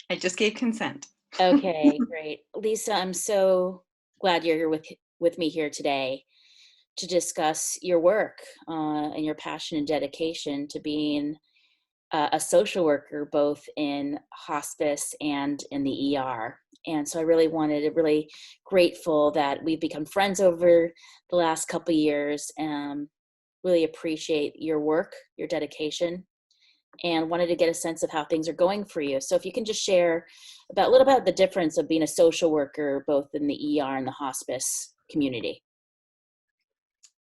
I just gave consent. Okay, great. Lisa, I'm so glad you're here with me here today to discuss your work and your passion and dedication to being a social worker, both in hospice and in the ER. And so I really really grateful that we've become friends over the last couple of years. Really appreciate your work, your dedication, and wanted to get a sense of how things are going for you. So if you can just share about a little about the difference of being a social worker, both in the ER and the hospice community.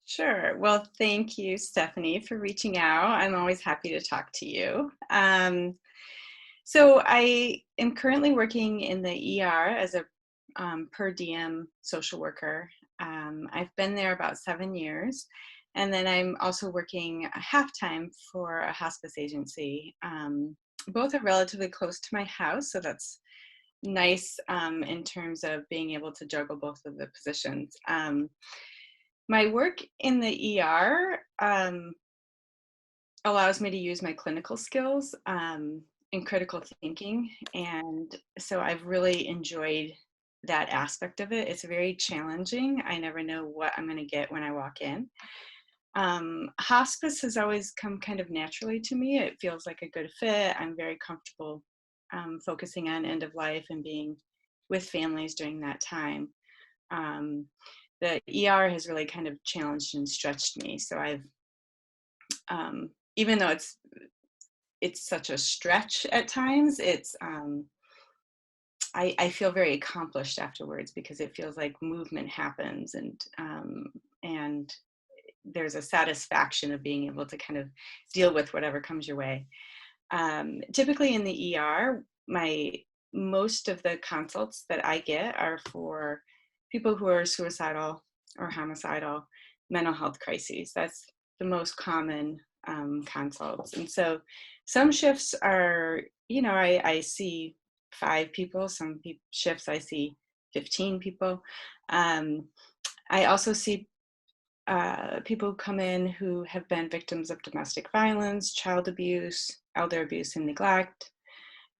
Sure. Well, thank you, Stephanie, for reaching out. I'm always happy to talk to you. So I am currently working in the ER as a per diem social worker. I've been there about 7 years. And then I'm also working half-time for a hospice agency. Both are relatively close to my house, so that's nice in terms of being able to juggle both of the positions. My work in the ER allows me to use my clinical skills in critical thinking. And so I've really enjoyed that aspect of it. It's very challenging. I never know what I'm going to get when I walk in. Hospice has always come kind of naturally to me. It feels like a good fit. I'm very comfortable focusing on end of life and being with families during that time. The ER has really kind of challenged and stretched me. So I've, even though it's such a stretch at times, I feel very accomplished afterwards because it feels like movement happens and there's a satisfaction of being able to kind of deal with whatever comes your way. Typically in the ER, most of the consults that I get are for people who are suicidal or homicidal, mental health crises. That's the most common consults. And so some shifts are, I see 5 people, some shifts I see 15 people. I also see people come in who have been victims of domestic violence, child abuse, elder abuse, and neglect.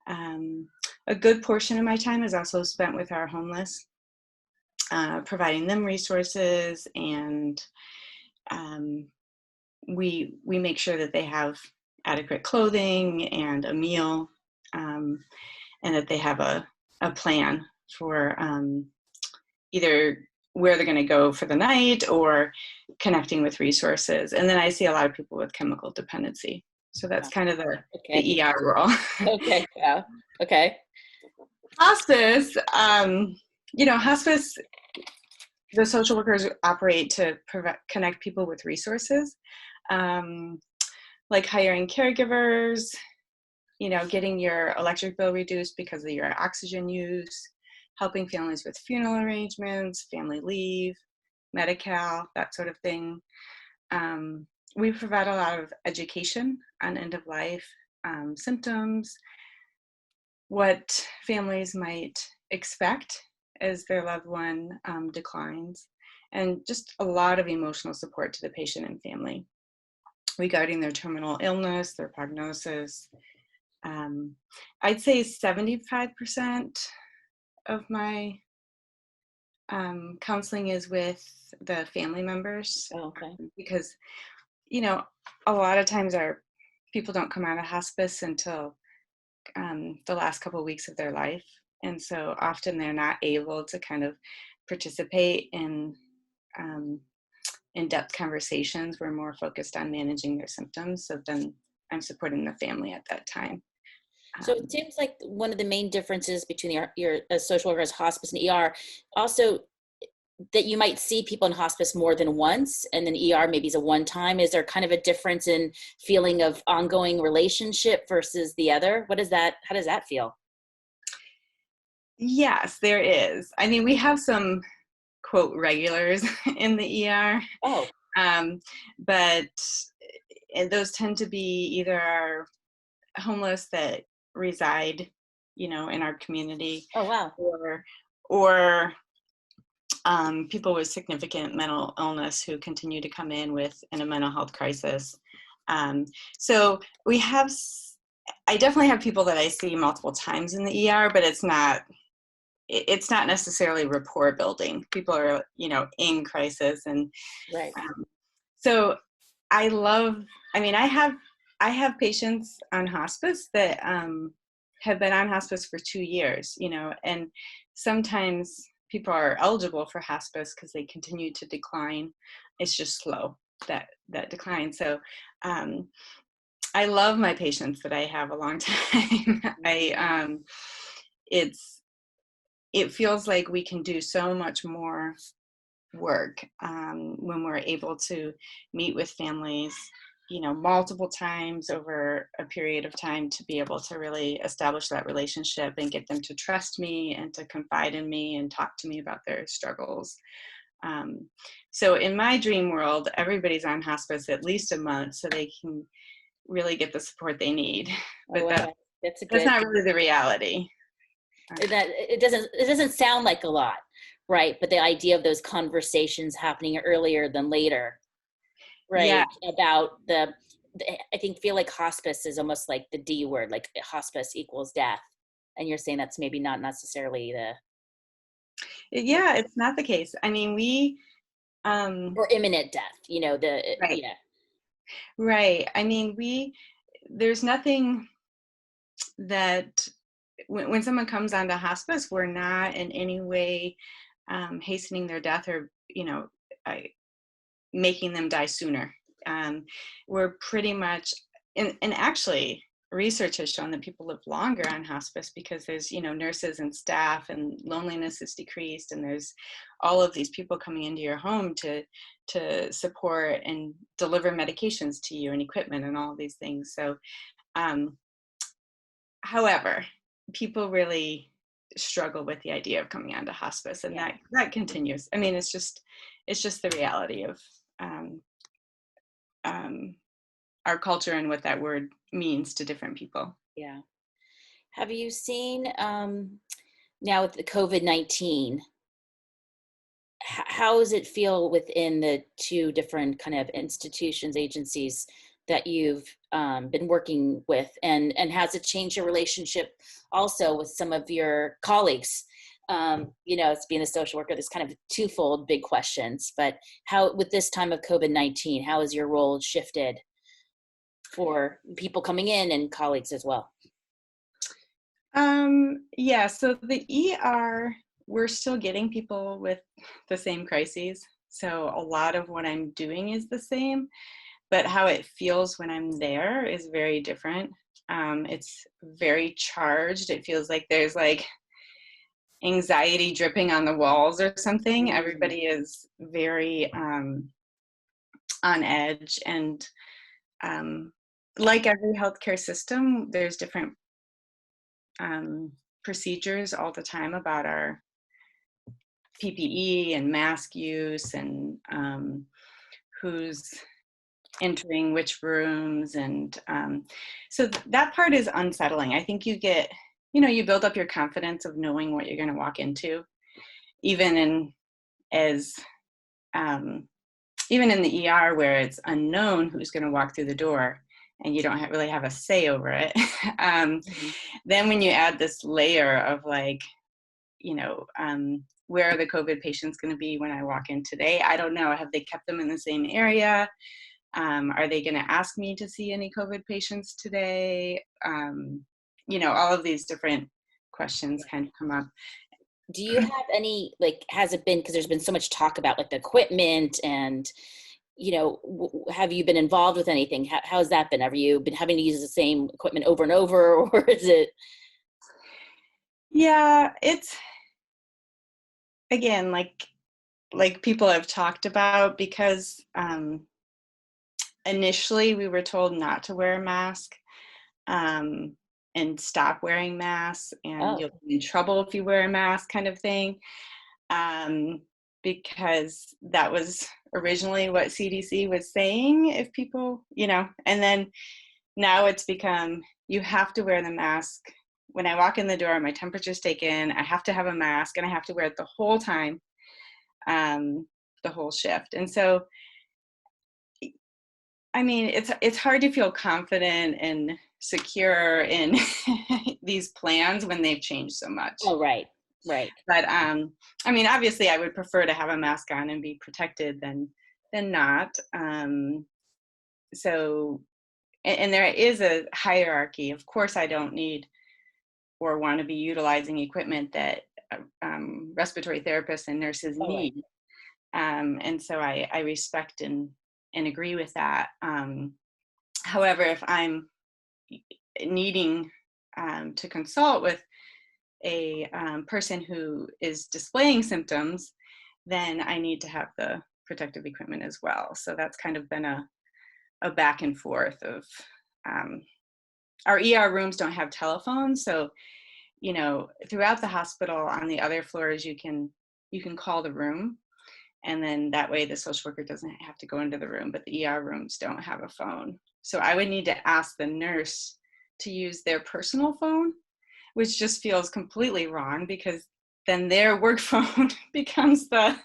A good portion of my time is also spent with our homeless, providing them resources, and we make sure that they have adequate clothing and a meal, and that they have a plan for either where they're going to go for the night or connecting with resources. And then I see a lot of people with chemical dependency. So that's kind of Okay. the ER role. Okay. Yeah. Okay. Hospice, hospice, the social workers operate to connect people with resources, like hiring caregivers, getting your electric bill reduced because of your oxygen use, helping families with funeral arrangements, family leave, Medi-Cal, that sort of thing. We provide a lot of education on end of life symptoms, what families might expect as their loved one declines, and just a lot of emotional support to the patient and family regarding their terminal illness, their prognosis. I'd say 75% of my counseling is with the family members. Oh, okay. Because, a lot of times our people don't come out of hospice until the last couple of weeks of their life. And so often they're not able to kind of participate in in-depth conversations. We're more focused on managing their symptoms. So then I'm supporting the family at that time. So it seems like one of the main differences between your social worker as hospice and ER, also that you might see people in hospice more than once, and then ER maybe is a one time. Is there kind of a difference in feeling of ongoing relationship versus the other? How does that feel? Yes, there is. I mean, we have some quote regulars in the ER, Oh, but those tend to be either our homeless that reside, in our community, oh, wow. or people with significant mental illness who continue to come in a mental health crisis. So we have I definitely have people that I see multiple times in the ER, but it's not necessarily rapport building. People are, in crisis. And Right. so I have patients on hospice that have been on hospice for 2 years, and sometimes people are eligible for hospice because they continue to decline. It's just slow, that decline. So I love my patients that I have a long time. It feels like we can do so much more work when we're able to meet with families, multiple times over a period of time, to be able to really establish that relationship and get them to trust me and to confide in me and talk to me about their struggles. So in my dream world, everybody's on hospice at least a month so they can really get the support they need. But Oh, that's a that's good. not really the reality. That it doesn't sound like a lot, right? But the idea of those conversations happening earlier than later, Yeah, right? About I think feel like hospice is almost like the D word, like hospice equals death, and you're saying that's maybe not necessarily the yeah, it's not the case. I mean, or imminent death, right, yeah. right. I mean, there's nothing that when someone comes onto hospice, we're not in any way hastening their death, or I, making them die sooner. We're pretty much, and actually, research has shown that people live longer on hospice because there's nurses and staff, and loneliness is decreased, and there's all of these people coming into your home to support and deliver medications to you and equipment and all of these things. So um, however, people really struggle with the idea of coming onto hospice, and Yeah. that continues. I mean, it's just the reality of um, um, our culture and what that word means to different people. Yeah. Have you seen now with the COVID-19, how does it feel within the two different kind of institutions, agencies that you've been working with, and has it changed your relationship also with some of your colleagues? It's being a social worker, there's kind of twofold big questions, but how, with this time of COVID-19, how has your role shifted for people coming in and colleagues as well? Yeah, so the ER, we're still getting people with the same crises. So a lot of what I'm doing is the same, but how it feels when I'm there is very different. It's very charged. It feels like there's like anxiety dripping on the walls or something. Mm, Everybody is very on edge, and um, like every healthcare system, there's different procedures all the time about our PPE and mask use, and who's entering which rooms. And so that part is unsettling. I think you build up your confidence of knowing what you're going to walk into, even as um, even in the ER, where it's unknown who's going to walk through the door and you don't really have a say over it. mhm. Then when you add this layer of like, where are the COVID patients going to be when I walk in today? I don't know. Have they kept them in the same area? Are they going to ask me to see any COVID patients today? All of these different questions kind of come up. Do you have any, like, has it been, because there's been so much talk about like the equipment and, have you been involved with anything? How's that been? Have you been having to use the same equipment over and over, or is it? Yeah, it's again like people have talked about, because initially we were told not to wear a mask, um, and stop wearing masks, and Oh, you'll be in trouble if you wear a mask, kind of thing. um, because that was originally what CDC was saying. If people, and then now it's become, you have to wear the mask. When I walk in the door, my temperature's taken, I have to have a mask, and I have to wear it the whole time, um, the whole shift. And so, I mean, it's hard to feel confident and secure in these plans when they've changed so much. Oh, right, right. But I mean, obviously, I would prefer to have a mask on and be protected than not. So, and there is a hierarchy. Of course, I don't need or want to be utilizing equipment that respiratory therapists and nurses Oh, right. need. And so I respect and agree with that. However, if I'm needing to consult with a person who is displaying symptoms, then I need to have the protective equipment as well. So that's kind of been a back and forth of our ER rooms don't have telephones, so throughout the hospital on the other floors you can call the room, and then that way the social worker doesn't have to go into the room, but the ER rooms don't have a phone. So I would need to ask the nurse to use their personal phone, which just feels completely wrong, because then their work phone becomes the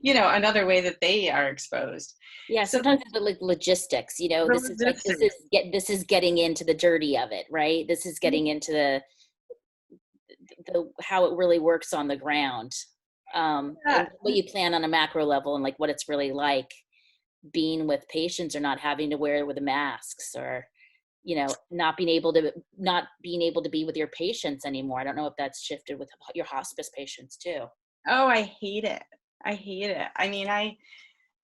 another way that they are exposed. Yeah, So sometimes it's like logistics, the this is like, logistics. this is getting into the dirty of it, right? This is getting into the how it really works on the ground. Yeah. And what you plan on a macro level, and like what it's really like being with patients, or not having to wear with the masks, or not being able to be with your patients anymore. I don't know if that's shifted with your hospice patients too. Oh, I hate it. I hate it. I mean,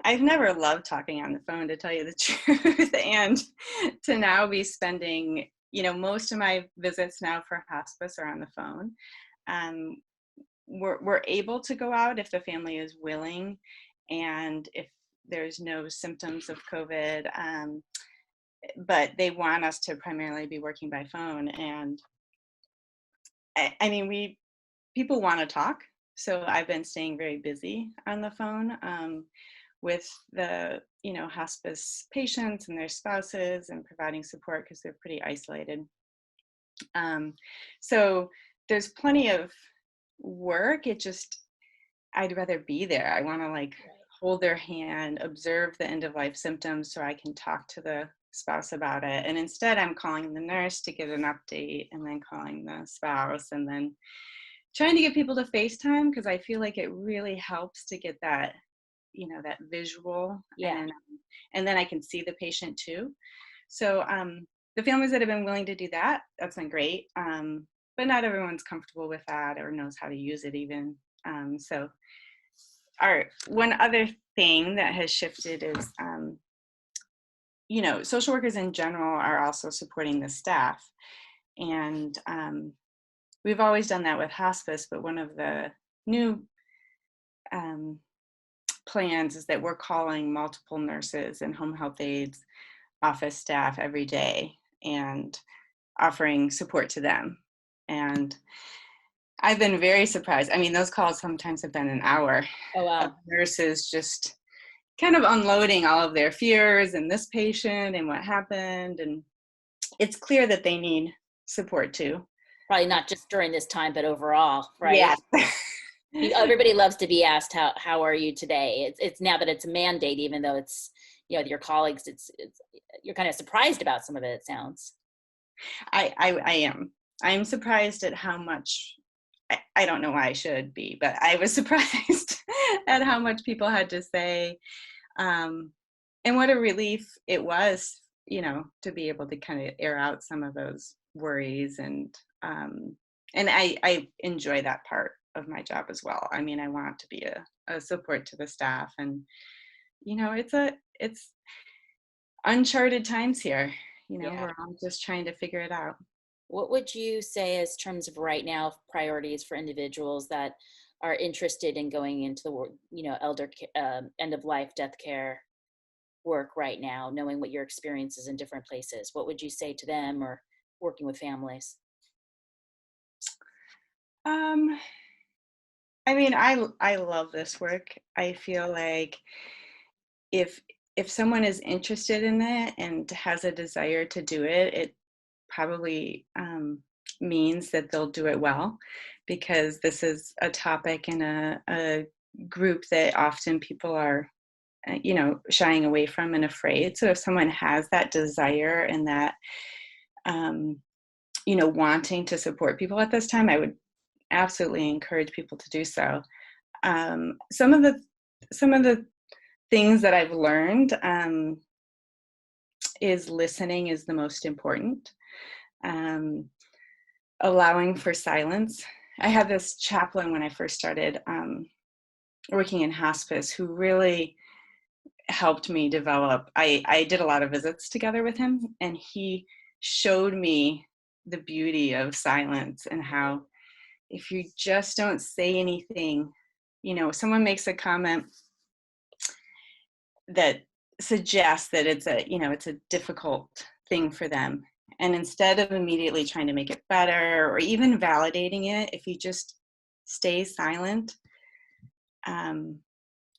I've never loved talking on the phone, to tell you the truth, and to now be spending, most of my visits now for hospice are on the phone. Um, we're able to go out if the family is willing, and if there's no symptoms of COVID, but they want us to primarily be working by phone. And I mean, people want to talk, so I've been staying very busy on the phone with the hospice patients and their spouses, and providing support because they're pretty isolated. So there's plenty of work. I'd rather be there. I want to hold their hand, observe the end of life symptoms so I can talk to the spouse about it. And instead I'm calling the nurse to get an update, and then calling the spouse, and then trying to get people to FaceTime, because I feel like it really helps to get that, that visual. Yeah. And then I can see the patient too. So the families that have been willing to do that, that's been great. But not everyone's comfortable with that or knows how to use it even. So one other thing that has shifted is, social workers in general are also supporting the staff. And we've always done that with hospice, but one of the new plans is that we're calling multiple nurses and home health aides, office staff every day, and offering support to them. And I've been very surprised. I mean, those calls sometimes have been an hour. Oh, wow. Of nurses just kind of unloading all of their fears and this patient and what happened. And it's clear that they need support too. Probably not just during this time, but overall, right? Yes. Everybody loves to be asked, how are you today? It's now that it's a mandate, even though it's, your colleagues, it's you're kind of surprised about some of it, it sounds. I am. I'm surprised at how much, I don't know why I should be, but I was surprised at how much people had to say. And what a relief it was, to be able to kind of air out some of those worries. And I enjoy that part of my job as well. I mean, I want to be a support to the staff, and, it's uncharted times here. Yeah. We're all just trying to figure it out. What would you say as terms of right now priorities for individuals that are interested in going into the elder end of life death care work right now, knowing what your experience is in different places? What would you say to them, or working with families? I mean, I love this work. I feel like if someone is interested in it and has a desire to do it, it probably means that they'll do it well, because this is a topic and a group that often people are, shying away from and afraid. So if someone has that desire and that wanting to support people at this time, I would absolutely encourage people to do so. Some of the things that I've learned is listening is the most important. Allowing for silence. I had this chaplain when I first started working in hospice who really helped me develop. I did a lot of visits together with him, and he showed me the beauty of silence and how if you just don't say anything, someone makes a comment that suggests that it's a difficult thing for them. And instead of immediately trying to make it better or even validating it, if you just stay silent,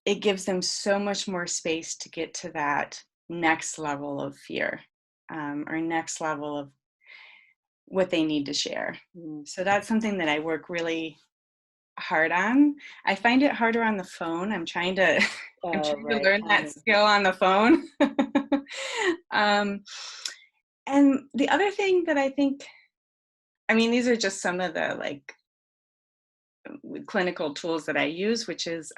it gives them so much more space to get to that next level of fear, or next level of what they need to share. So that's something that I work really hard on. I find it harder on the phone. I'm trying to learn that skill on the phone. And the other thing that I think, these are just some of the clinical tools that I use, which is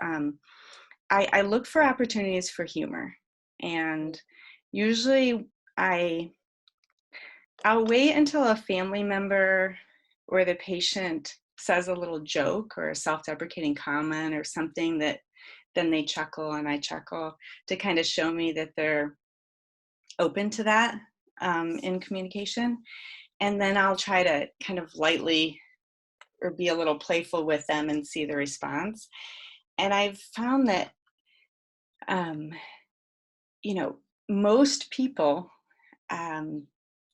I look for opportunities for humor. And usually I'll wait until a family member or the patient says a little joke or a self-deprecating comment or something that then they chuckle and I chuckle, to kind of show me that they're open to that in communication. And then I'll try to kind of lightly or be a little playful with them and see the response. And I've found that, most people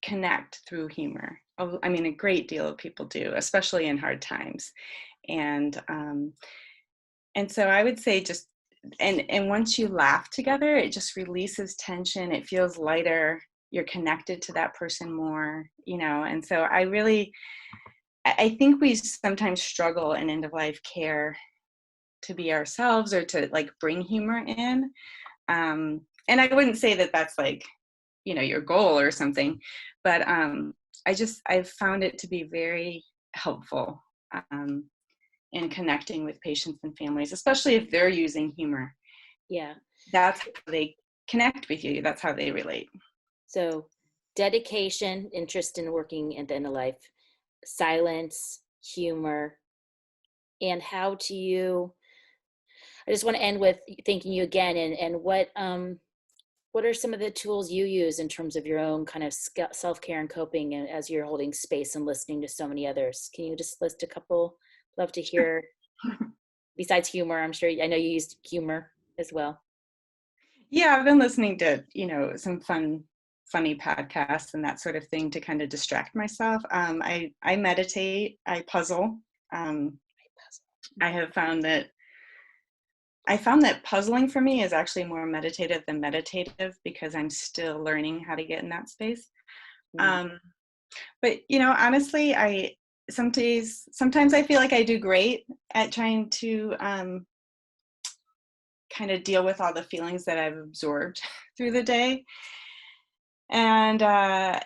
connect through humor. A great deal of people do, especially in hard times. And so I would say just, and once you laugh together, it just releases tension. It feels lighter. You're connected to that person more, and so I think we sometimes struggle in end of life care to be ourselves or to bring humor in. And I wouldn't say that that's your goal or something, but I've found it to be very helpful in connecting with patients and families, especially if they're using humor. Yeah. That's how they connect with you. That's how they relate. So dedication, interest in working in the end of life, silence, humor, and how do you, I just want to end with thanking you again, and what are some of the tools you use in terms of your own kind of self-care and coping, and as you're holding space and listening to so many others? Can you just list a couple? Love to hear. Besides humor, I'm sure, I know you used humor as well. Yeah, I've been listening to, some funny podcasts and that sort of thing to kind of distract myself. I meditate, I puzzle. I found that puzzling for me is actually more meditative than meditative because I'm still learning how to get in that space. But honestly, sometimes I feel like I do great at trying to kind of deal with all the feelings that I've absorbed through the day, and I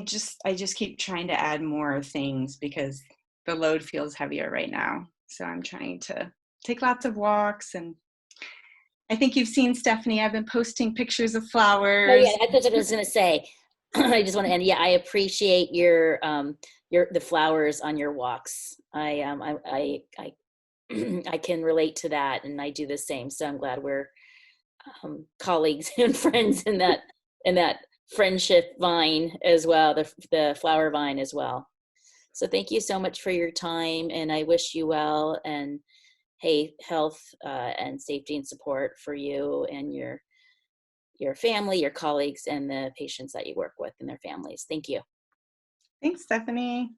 just keep trying to add more things because the load feels heavier right now. So I'm trying to take lots of walks, and I think you've seen, Stephanie, I've been posting pictures of flowers. Oh yeah, that's what I was going to say. I just want to end. Yeah, I appreciate your the flowers on your walks. I can relate to that, and I do the same. So I'm glad we're colleagues and friends in that friendship vine as well, the flower vine as well. So thank you so much for your time, and I wish you well, and health and safety and support for you and your family, your colleagues, and the patients that you work with and their families. Thank you. Thanks, Stephanie.